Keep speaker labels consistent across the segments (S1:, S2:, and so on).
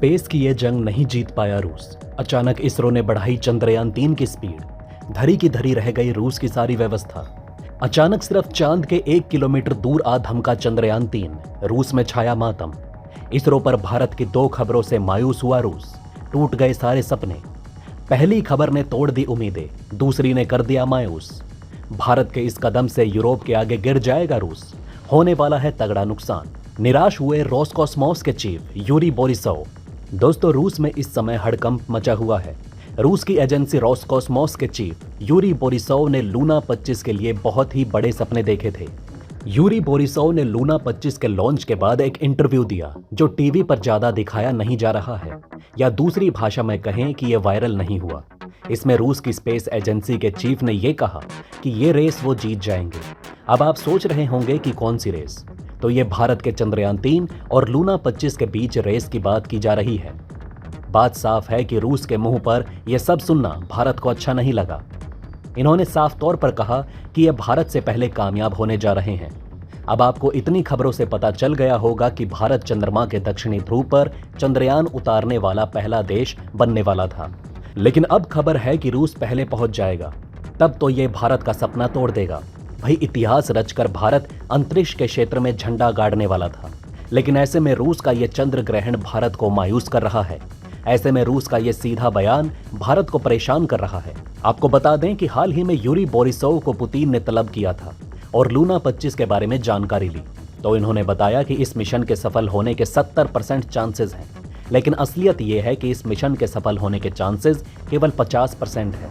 S1: Space की ये जंग नहीं जीत पाया रूस। अचानक इसरो ने बढ़ाई चंद्रयान-3 की स्पीड। धरी की धरी रह गई रूस की सारी व्यवस्था। अचानक सिर्फ चांद के 1 किलोमीटर दूर आ धमका चंद्रयान-3। रूस में छाया मातम। इसरो पर भारत की 2 खबरों से मायूस हुआ रूस। टूट गए सारे सपने। पहली खबर ने तोड़ दी उम्मीदें, दूसरी ने कर दिया मायूस। भारत के इस कदम से यूरोप के आगे गिर जाएगा रूस। होने वाला है तगड़ा नुकसान। निराश हुए रोसकॉस्मोस के चीफ यूरी बोरिसोव। दोस्तों, रूस में इस समय हड़कंप मचा हुआ है। रूस की एजेंसी रोसकॉस्मोस के चीफ यूरी बोरिसोव ने लूना 25 के लिए बहुत ही बड़े सपने देखे थे। यूरी बोरिसोव ने लूना 25 के लॉन्च के बाद एक इंटरव्यू दिया जो टीवी पर ज्यादा दिखाया नहीं जा रहा है, या दूसरी भाषा में कहें कि यह वायरल नहीं हुआ। इसमें रूस की स्पेस एजेंसी के चीफ ने यह कहा कि ये रेस वो जीत जाएंगे। अब आप सोच रहे होंगे कि कौन सी रेस? तो ये भारत के चंद्रयान-3 और लूना 25 के बीच रेस की बात की जा रही है। बात साफ है कि रूस के मुंह पर यह सब सुनना भारत को अच्छा नहीं लगा। इन्होंने साफ तौर पर कहा कि यह भारत से पहले कामयाब होने जा रहे हैं। अब आपको इतनी खबरों से पता चल गया होगा कि भारत चंद्रमा के दक्षिणी ध्रुव पर चंद्रयान उतारने वाला पहला देश बनने वाला था। लेकिन अब खबर है कि रूस पहले पहुंच जाएगा। तब तो यह भारत का सपना तोड़ देगा। भाई, इतिहास रचकर भारत अंतरिक्ष के क्षेत्र में झंडा गाड़ने वाला था। लेकिन ऐसे में रूस का यह चंद्र ग्रहण भारत को मायूस कर रहा है। ऐसे में रूस का यह सीधा बयान भारत को परेशान कर रहा है। आपको बता दें कि हाल ही में यूरी बोरिसोव को पुतिन ने तलब किया था और लूना 25 के बारे में जानकारी ली। तो इन्होंने बताया कि इस मिशन के सफल होने के 70% चांसेस हैं। लेकिन असलियत यह है कि इस मिशन के सफल होने के चांसेस केवल 50% है।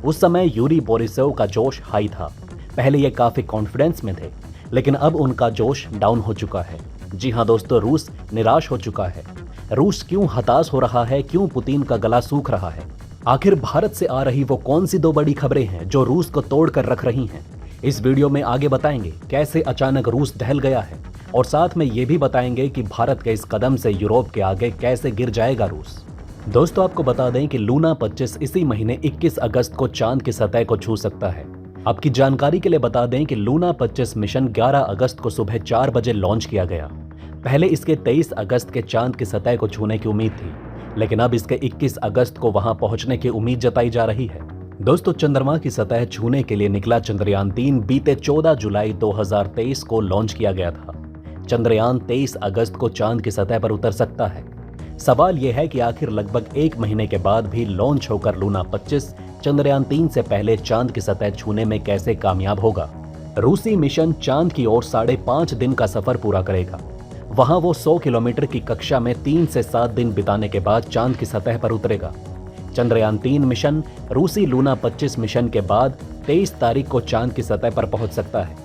S1: उस समय यूरी बोरिसोव का जोश हाई था। पहले ये काफी कॉन्फिडेंस में थे, लेकिन अब उनका जोश डाउन हो चुका है। जी हाँ दोस्तों, रूस निराश हो चुका है। रूस क्यों हताश हो रहा है? क्यों पुतिन का गला सूख रहा है? आखिर भारत से आ रही वो कौन सी 2 बड़ी खबरें हैं जो रूस को तोड़ कर रख रही हैं? इस वीडियो में आगे बताएंगे कैसे अचानक रूस दहल गया है, और साथ में ये भी बताएंगे कि भारत के इस कदम से यूरोप के आगे कैसे गिर जाएगा रूस। दोस्तों, आपको बता दें कि लूना 25 इसी महीने 21 अगस्त को चांद की सतह को छू सकता है। आपकी जानकारी के लिए बता दें कि लूना 25 मिशन 11 अगस्त को सुबह 4 बजे लॉन्च किया गया। पहले इसके 23 अगस्त के चांद की सतह को छूने की उम्मीद थी, लेकिन अब इसके 21 अगस्त को वहां पहुंचने की उम्मीद जताई जा रही है। दोस्तों, चंद्रमा की सतह छूने के लिए निकला चंद्रयान-3 बीते 14 जुलाई 2023 को लॉन्च किया गया था। चंद्रयान 23 अगस्त को चांद की सतह पर उतर सकता है। सवाल यह है कि आखिर लगभग 1 महीने के बाद भी लॉन्च होकर लूना 25 चंद्रयान-3 से पहले चांद की सतह छूने में कैसे कामयाब होगा? रूसी मिशन चांद की ओर 5.5 दिन का सफर पूरा करेगा। वहां वो 100 किलोमीटर की कक्षा में 3 से 7 दिन बिताने के बाद चांद की सतह पर उतरेगा। चंद्रयान-3 मिशन रूसी लूना 25 मिशन के बाद 23 तारीख को चांद की सतह पर पहुंच सकता है।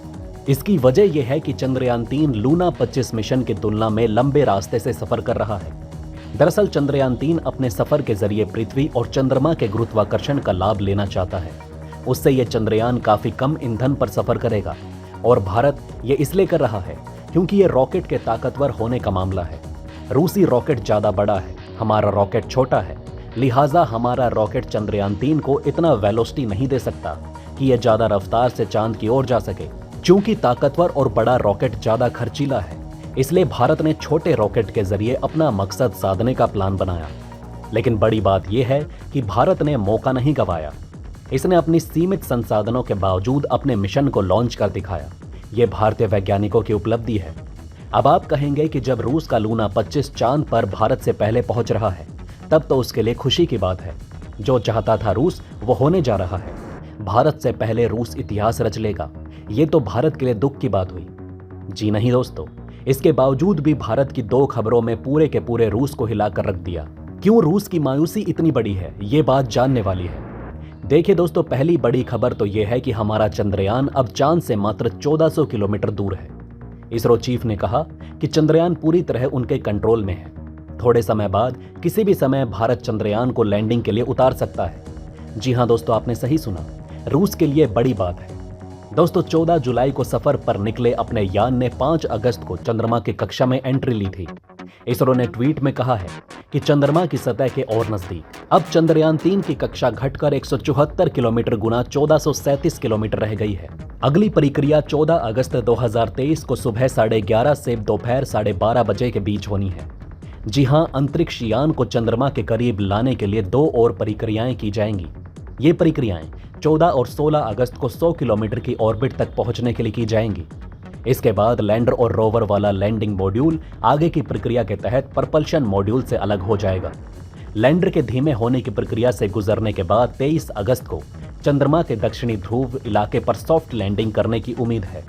S1: इसकी वजह यह है कि चंद्रयान-3 लूना 25 मिशन की तुलना में लंबे रास्ते से सफर कर रहा है। दरअसल चंद्रयान-3 अपने सफर के जरिए पृथ्वी और चंद्रमा के गुरुत्वाकर्षण का लाभ लेना चाहता है। उससे यह चंद्रयान काफी कम ईंधन पर सफर करेगा, और भारत ये इसलिए कर रहा है क्योंकि ये रॉकेट के ताकतवर होने का मामला है। रूसी रॉकेट ज्यादा बड़ा है, हमारा रॉकेट छोटा है, लिहाजा हमारा रॉकेट चंद्रयान-3 को इतना वेलोसिटी नहीं दे सकता कि यह ज्यादा रफ्तार से चांद की ओर जा सके। चूंकि ताकतवर और बड़ा रॉकेट ज्यादा खर्चीला है, इसलिए भारत ने छोटे रॉकेट के जरिए अपना मकसद साधने का प्लान बनाया। लेकिन बड़ी बात यह है कि भारत ने मौका नहीं गंवाया। इसने अपनी सीमित संसाधनों के बावजूद अपने मिशन को लॉन्च कर दिखाया। यह भारतीय वैज्ञानिकों की उपलब्धि है। अब आप कहेंगे कि जब रूस का लूना 25 चांद पर भारत से पहले पहुंच रहा है, तब तो उसके लिए खुशी की बात है। जो चाहता था रूस, वो होने जा रहा है। भारत से पहले रूस इतिहास रच लेगा। ये तो भारत के लिए दुख की बात हुई। जी नहीं दोस्तों, इसके बावजूद भी भारत की 2 खबरों में पूरे के पूरे रूस को हिलाकर रख दिया। क्यों रूस की मायूसी इतनी बड़ी है, ये बात जानने वाली है। देखिए दोस्तों, पहली बड़ी खबर तो यह है कि हमारा चंद्रयान अब चांद से मात्र 1400 किलोमीटर दूर है। इसरो चीफ ने कहा कि चंद्रयान पूरी तरह उनके कंट्रोल में है। थोड़े समय बाद किसी भी समय भारत चंद्रयान को लैंडिंग के लिए उतार सकता है। जी हाँ दोस्तों, आपने सही सुना, रूस के लिए बड़ी बात है। दोस्तों, 14 जुलाई को सफर पर निकले अपने यान ने 5 अगस्त को चंद्रमा की कक्षा में एंट्री ली थी। इसरो ने ट्वीट में कहा है कि चंद्रमा की सतह के और नजदीक। अब चंद्रयान-3 की कक्षा घटकर 174 किलोमीटर गुना 1437 किलोमीटर रह गई है। अगली प्रक्रिया 14 अगस्त 2023 को सुबह 11:30 से दोपहर 12:30 बजे के बीच होनी है। जी हां, अंतरिक्ष यान को चंद्रमा के करीब लाने के लिए 2 और प्रक्रियाएं की जाएंगी। ये प्रक्रियाएं 14 और 16 अगस्त को 100 किलोमीटर की ऑर्बिट तक पहुंचने के लिए की जाएंगी। इसके बाद लैंडर और रोवर वाला लैंडिंग मॉड्यूल आगे की प्रक्रिया के तहत प्रपल्शन मॉड्यूल से अलग हो जाएगा। लैंडर के धीमे होने की प्रक्रिया से गुजरने के बाद 23 अगस्त को चंद्रमा के दक्षिणी ध्रुव इलाके पर सॉफ्ट लैंडिंग करने की उम्मीद है।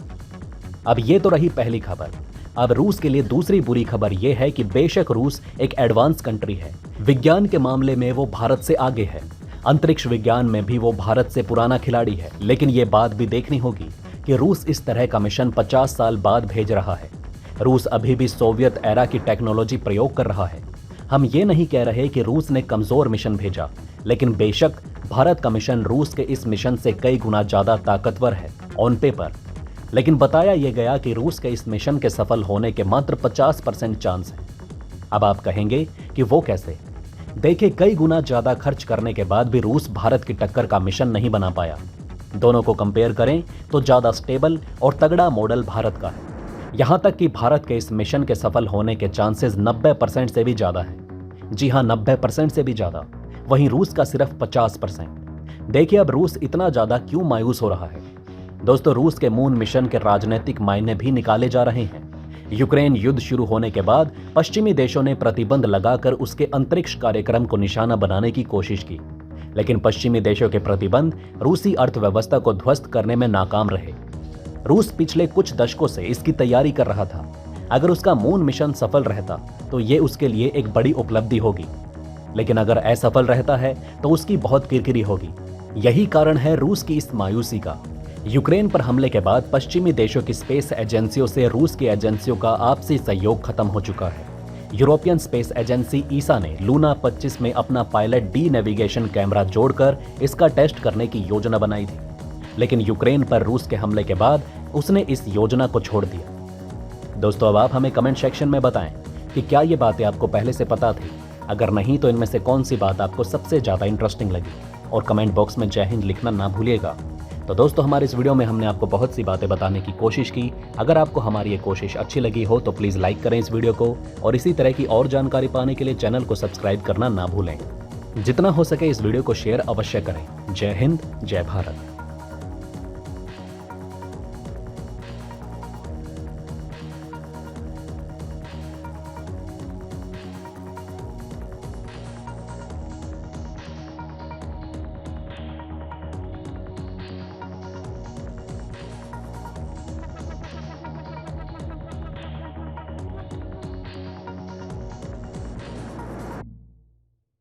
S1: अब ये तो रही पहली खबर। अब रूस के लिए दूसरी बुरी खबर यह है कि बेशक रूस एक एडवांस कंट्री है, विज्ञान के मामले में वो भारत से आगे है, अंतरिक्ष विज्ञान में भी वो भारत से पुराना खिलाड़ी है, लेकिन ये बात भी देखनी होगी कि रूस इस तरह का मिशन 50 साल बाद भेज रहा है। रूस अभी भी सोवियत एरा की टेक्नोलॉजी प्रयोग कर रहा है। हम ये नहीं कह रहे कि रूस ने कमजोर मिशन भेजा, लेकिन बेशक भारत का मिशन रूस के इस मिशन से कई गुना ज्यादा ताकतवर है ऑन पेपर। लेकिन बताया यह गया कि रूस के इस मिशन के सफल होने के मात्र 50% चांस है। अब आप कहेंगे कि वो कैसे? देखिए, कई गुना ज्यादा खर्च करने के बाद भी रूस भारत की टक्कर का मिशन नहीं बना पाया। दोनों को कंपेयर करें तो ज्यादा स्टेबल और तगड़ा मॉडल भारत का है। यहां तक कि भारत के इस मिशन के सफल होने के चांसेस 90% से भी ज्यादा है। जी हां, 90% से भी ज्यादा। वहीं रूस का सिर्फ 50%। देखिए, अब रूस इतना ज्यादा क्यों मायूस हो रहा है? दोस्तों, रूस के मून मिशन के राजनीतिक मायने भी निकाले जा रहे हैं। यूक्रेन युद्ध शुरू होने के बाद पश्चिमी देशों ने प्रतिबंध लगाकर उसके अंतरिक्ष कार्यक्रम को निशाना बनाने की कोशिश की, लेकिन पश्चिमी देशों के प्रतिबंध रूसी अर्थव्यवस्था को ध्वस्त करने में नाकाम रहे। रूस पिछले कुछ दशकों से इसकी तैयारी कर रहा था। अगर उसका मून मिशन सफल रहता तो ये उसके लिए एक बड़ी उपलब्धि होगी, लेकिन अगर असफल रहता है तो उसकी बहुत किरकिरी होगी। यही कारण है रूस की इस मायूसी का। यूक्रेन पर हमले के बाद पश्चिमी देशों की स्पेस एजेंसियों से रूस की एजेंसियों का आपसी सहयोग खत्म हो चुका है। यूरोपियन स्पेस एजेंसी ईसा ने लूना 25 में अपना पायलट डी नेविगेशन कैमरा जोड़कर इसका टेस्ट करने की योजना बनाई थी, लेकिन यूक्रेन पर रूस के हमले के बाद उसने इस योजना को छोड़ दिया। दोस्तों, अब आप हमें कमेंट सेक्शन में बताएं कि क्या ये बातें आपको पहले से पता थी? अगर नहीं तो इनमें से कौन सी बात आपको सबसे ज्यादा इंटरेस्टिंग लगी? और कमेंट बॉक्स में जय हिंद लिखना ना भूलिएगा। तो दोस्तों, हमारे इस वीडियो में हमने आपको बहुत सी बातें बताने की कोशिश की। अगर आपको हमारी ये कोशिश अच्छी लगी हो तो प्लीज़ लाइक करें इस वीडियो को, और इसी तरह की और जानकारी पाने के लिए चैनल को सब्सक्राइब करना ना भूलें। जितना हो सके इस वीडियो को शेयर अवश्य करें। जय हिंद, जय भारत।